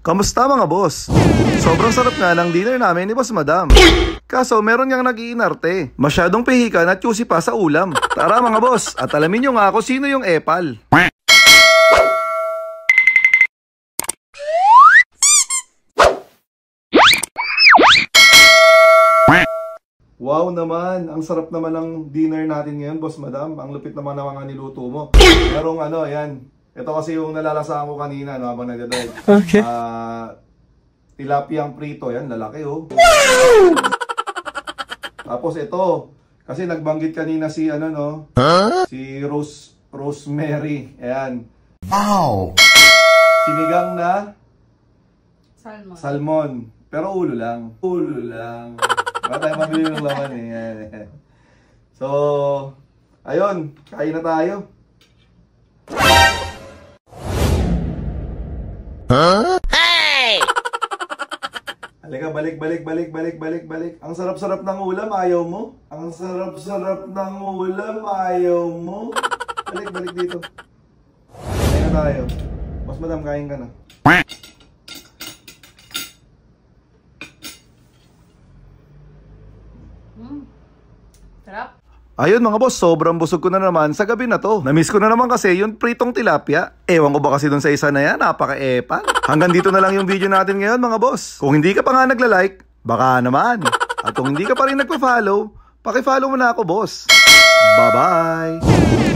Kamusta mga boss? Sobrang sarap nga ng dinner namin ni Boss Madam. Kaso meron niyang nag-iinarte. Masyadong pihikan at juicy pa sa ulam. Tara mga boss, at alamin niyo nga ako sino yung epal. Wow naman, ang sarap naman ng dinner natin ngayon, Boss Madam. Ang lupit naman ng mga niluto mo. Merong yan. Ito kasi yung nalalasahan ko kanina habang nagdadrive. Okay. Tilapiyang prito, yan, lalaki oh. Tapos ito, kasi nagbanggit kanina si si Rosemary. Ayan. Wow. Sinigang na Salmon. Pero ulo lang. Ulo lang. Baka tayo mabili ng laman eh. Yan. So, ayun, kain na tayo. Hey! Halika, balik. Ang sarap-sarap ng ulam, ayaw mo? Ang sarap-sarap ng ulam, ayaw mo? Balik dito. Kain na tayo. Boss Madam, kain ka na. Sarap. Ayun mga boss, sobrang busog ko na naman sa gabi na to. Namiss ko na naman kasi yung pritong tilapia. Ewan ko ba kasi dun sa isa na yan, napaka-epal. Hanggang dito na lang yung video natin ngayon mga boss. Kung hindi ka pa nga nagla-like, baka naman. At kung hindi ka pa rin nagpa-follow, paki-follow mo na ako boss. Bye-bye!